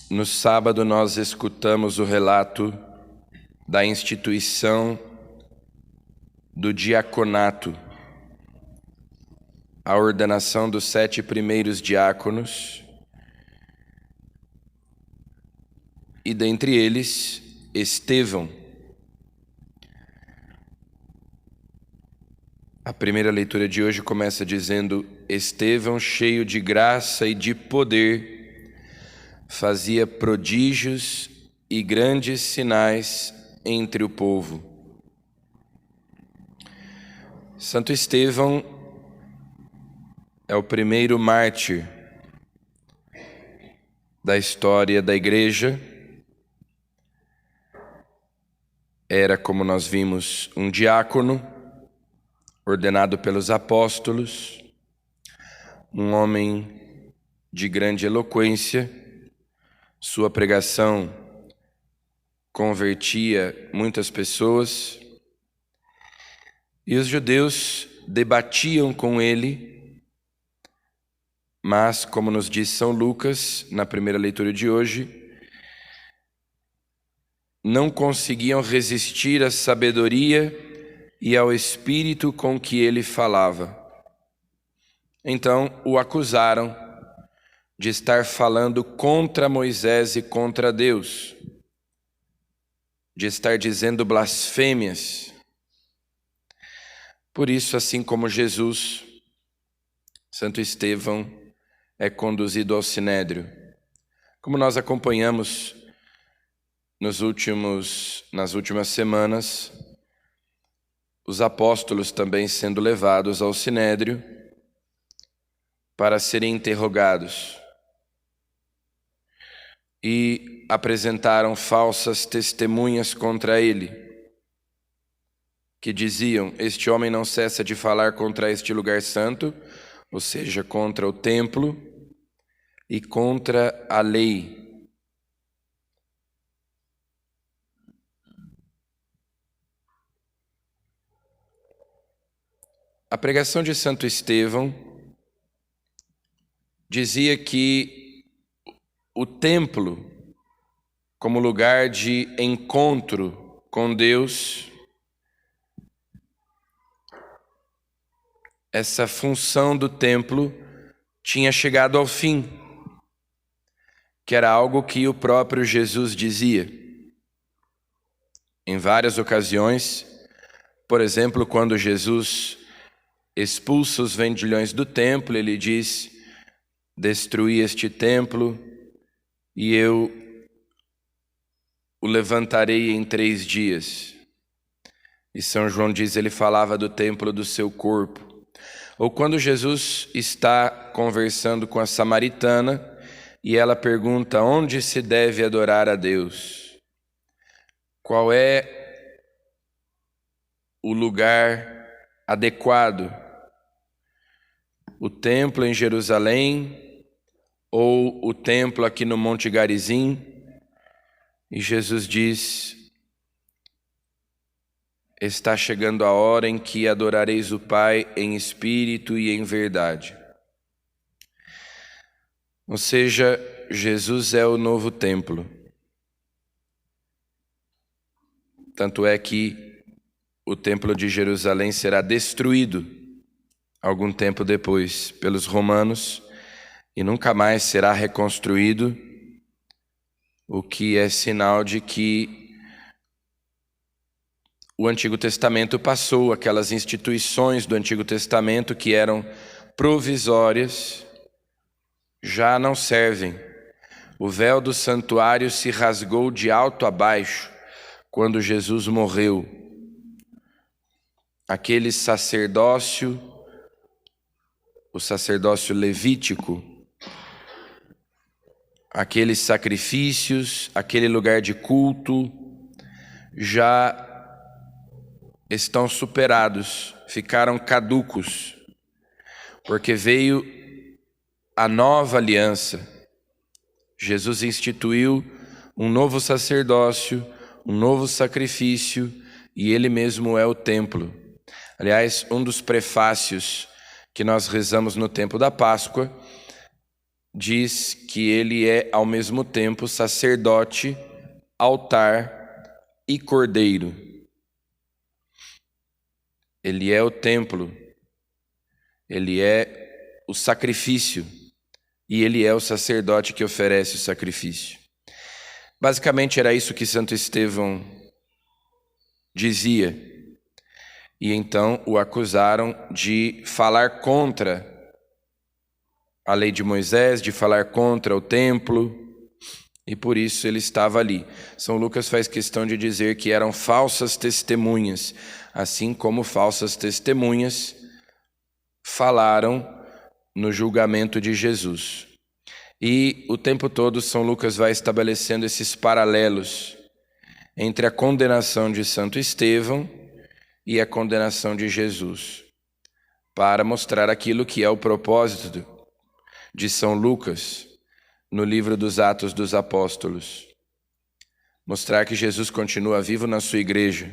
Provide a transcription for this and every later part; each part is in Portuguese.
No sábado nós escutamos o relato da instituição do diaconato, a ordenação dos 7 primeiros diáconos, e dentre eles Estevão. A primeira leitura de hoje começa dizendo: Estevão, cheio de graça e de poder, fazia prodígios e grandes sinais entre o povo. Santo Estevão é o primeiro mártir da história da igreja. Era, como nós vimos, um diácono ordenado pelos apóstolos, um homem de grande eloquência. Sua pregação convertia muitas pessoas e os judeus debatiam com ele, mas, como nos diz São Lucas, na primeira leitura de hoje, não conseguiam resistir à sabedoria e ao espírito com que ele falava. Então o acusaram de estar falando contra Moisés e contra Deus, de estar dizendo blasfêmias. Por isso, assim como Jesus, Santo Estevão é conduzido ao Sinédrio. Como nós acompanhamos nas últimas semanas, os apóstolos também sendo levados ao Sinédrio para serem interrogados, e apresentaram falsas testemunhas contra ele, que diziam: este homem não cessa de falar contra este lugar santo, ou seja, contra o templo e contra a lei. A pregação de Santo Estevão dizia que o templo, como lugar de encontro com Deus, essa função do templo tinha chegado ao fim, que era algo que o próprio Jesus dizia. Em várias ocasiões, por exemplo, quando Jesus expulsa os vendilhões do templo, ele diz: destruí este templo e eu o levantarei em 3 dias. E São João diz, ele falava do templo do seu corpo. Ou quando Jesus está conversando com a samaritana e ela pergunta: onde se deve adorar a Deus? Qual é o lugar adequado? O templo em Jerusalém ou o templo aqui no Monte Garizim? E Jesus diz: está chegando a hora em que adorareis o Pai em espírito e em verdade. Ou seja, Jesus é o novo templo. Tanto é que o templo de Jerusalém será destruído algum tempo depois pelos romanos e nunca mais será reconstruído, o que é sinal de que o Antigo Testamento passou. Aquelas instituições do Antigo Testamento que eram provisórias já não servem. O véu do santuário se rasgou de alto a baixo quando Jesus morreu. Aquele sacerdócio, o sacerdócio levítico, aqueles sacrifícios, aquele lugar de culto, já estão superados, ficaram caducos, porque veio a nova aliança. Jesus instituiu um novo sacerdócio, um novo sacrifício, e Ele mesmo é o templo. Aliás, um dos prefácios que nós rezamos no tempo da Páscoa diz que ele é ao mesmo tempo sacerdote, altar e cordeiro. Ele é o templo, ele é o sacrifício e ele é o sacerdote que oferece o sacrifício. Basicamente era isso que Santo Estevão dizia. E então o acusaram de falar contra a lei de Moisés, de falar contra o templo, e por isso ele estava ali. São Lucas faz questão de dizer que eram falsas testemunhas, assim como falsas testemunhas falaram no julgamento de Jesus. E o tempo todo São Lucas vai estabelecendo esses paralelos entre a condenação de Santo Estevão e a condenação de Jesus, para mostrar aquilo que é o propósito de São Lucas no livro dos Atos dos Apóstolos. Mostrar que Jesus continua vivo na sua igreja.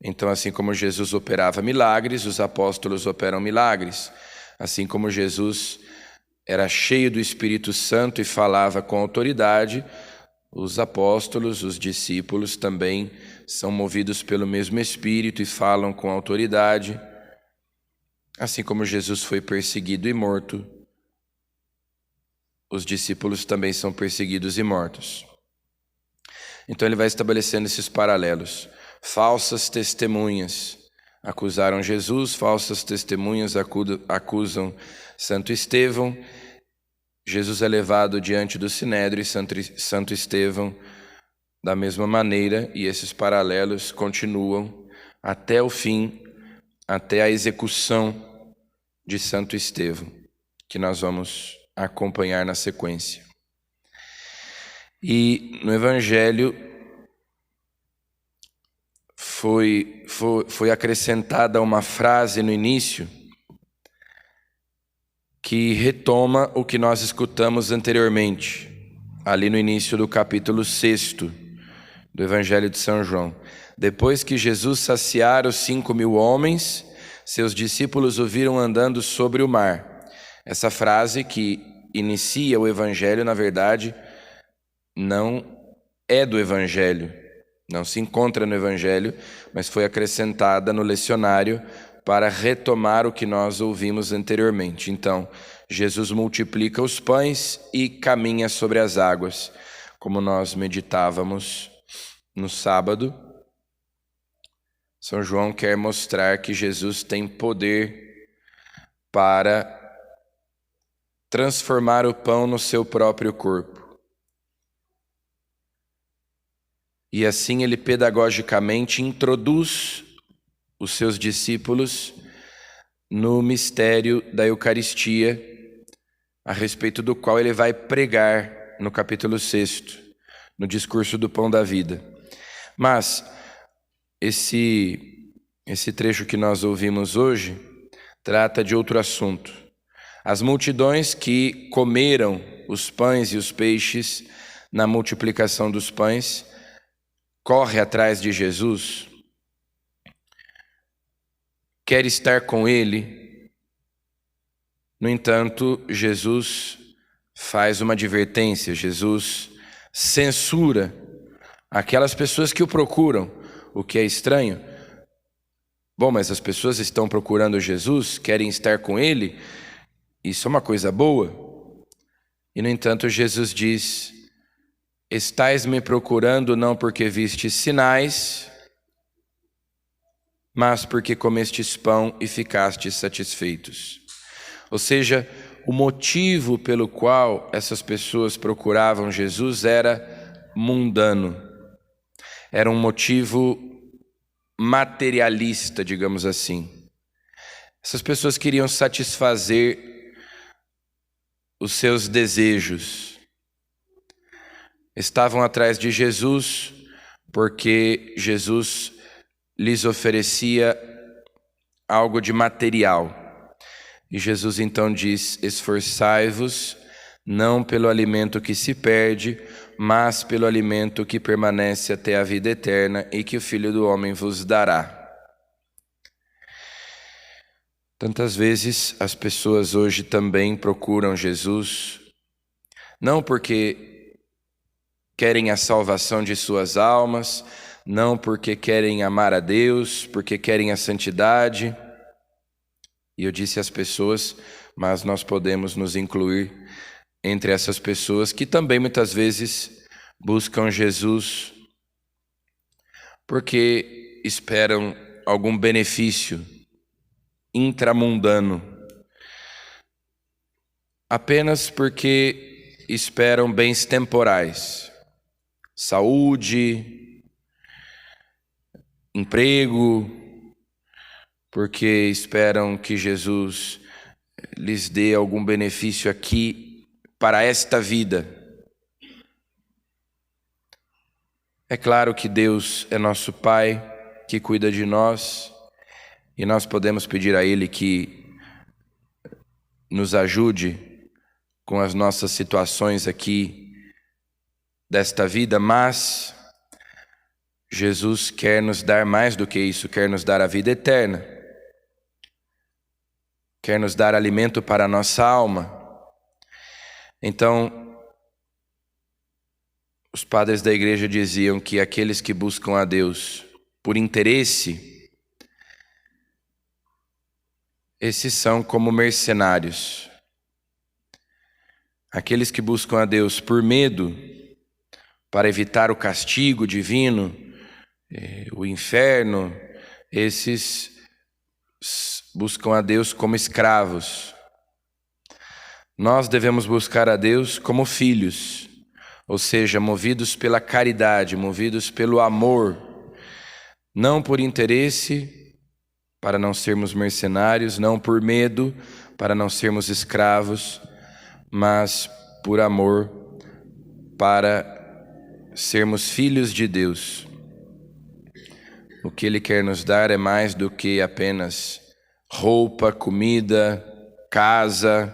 Então, assim como Jesus operava milagres, os apóstolos operam milagres. Assim como Jesus era cheio do Espírito Santo e falava com autoridade, os apóstolos, os discípulos também são movidos pelo mesmo Espírito e falam com autoridade. Assim como Jesus foi perseguido e morto, os discípulos também são perseguidos e mortos. Então ele vai estabelecendo esses paralelos. Falsas testemunhas acusaram Jesus, falsas testemunhas acusam Santo Estevão. Jesus é levado diante do Sinédrio e Santo Estevão da mesma maneira, e esses paralelos continuam até o fim, até a execução de Santo Estevão, que nós vamos acompanhar na sequência. E no Evangelho foi acrescentada uma frase no início que retoma o que nós escutamos anteriormente, ali no início do capítulo 6 do Evangelho de São João. Depois que Jesus saciara os 5.000 homens, seus discípulos o viram andando sobre o mar. Essa frase que inicia o Evangelho, na verdade, não é do Evangelho, não se encontra no Evangelho, mas foi acrescentada no lecionário para retomar o que nós ouvimos anteriormente. Então, Jesus multiplica os pães e caminha sobre as águas, como nós meditávamos no sábado. São João quer mostrar que Jesus tem poder para transformar o pão no seu próprio corpo. E assim ele pedagogicamente introduz os seus discípulos no mistério da Eucaristia, a respeito do qual ele vai pregar no capítulo 6, no discurso do Pão da Vida. Mas esse trecho que nós ouvimos hoje trata de outro assunto. As multidões que comeram os pães e os peixes na multiplicação dos pães corre atrás de Jesus, quer estar com ele. No entanto, Jesus faz uma advertência, Jesus censura aquelas pessoas que o procuram, o que é estranho. Bom, mas as pessoas estão procurando Jesus, querem estar com ele, isso é uma coisa boa. E no entanto, Jesus diz: estais me procurando não porque vistes sinais, mas porque comestes pão e ficastes satisfeitos. Ou seja, o motivo pelo qual essas pessoas procuravam Jesus era mundano. Era um motivo materialista, digamos assim. Essas pessoas queriam satisfazer os seus desejos. Estavam atrás de Jesus porque Jesus lhes oferecia algo de material. E Jesus então diz: esforçai-vos não pelo alimento que se perde, mas pelo alimento que permanece até a vida eterna e que o Filho do Homem vos dará. Tantas vezes as pessoas hoje também procuram Jesus, não porque querem a salvação de suas almas, não porque querem amar a Deus, porque querem a santidade. E eu disse às pessoas, mas nós podemos nos incluir entre essas pessoas que também muitas vezes buscam Jesus porque esperam algum benefício intramundano, apenas porque esperam bens temporais, saúde, emprego, porque esperam que Jesus lhes dê algum benefício aqui para esta vida. É claro que Deus é nosso Pai, que cuida de nós, e nós podemos pedir a Ele que nos ajude com as nossas situações aqui desta vida, mas Jesus quer nos dar mais do que isso, quer nos dar a vida eterna, quer nos dar alimento para a nossa alma. Então, os padres da igreja diziam que aqueles que buscam a Deus por interesse, esses são como mercenários. Aqueles que buscam a Deus por medo, para evitar o castigo divino, o inferno, esses buscam a Deus como escravos. Nós devemos buscar a Deus como filhos, ou seja, movidos pela caridade, movidos pelo amor, não por interesse, para não sermos mercenários, não por medo, para não sermos escravos, mas por amor, para sermos filhos de Deus. O que Ele quer nos dar é mais do que apenas roupa, comida, casa,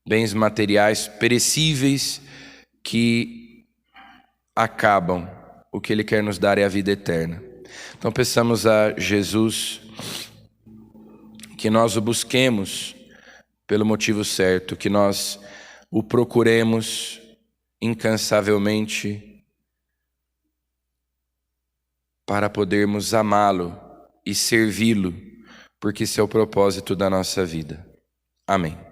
bens materiais perecíveis que acabam. O que Ele quer nos dar é a vida eterna. Então peçamos a Jesus que nós o busquemos pelo motivo certo, que nós o procuremos incansavelmente para podermos amá-lo e servi-lo, porque esse é o propósito da nossa vida. Amém.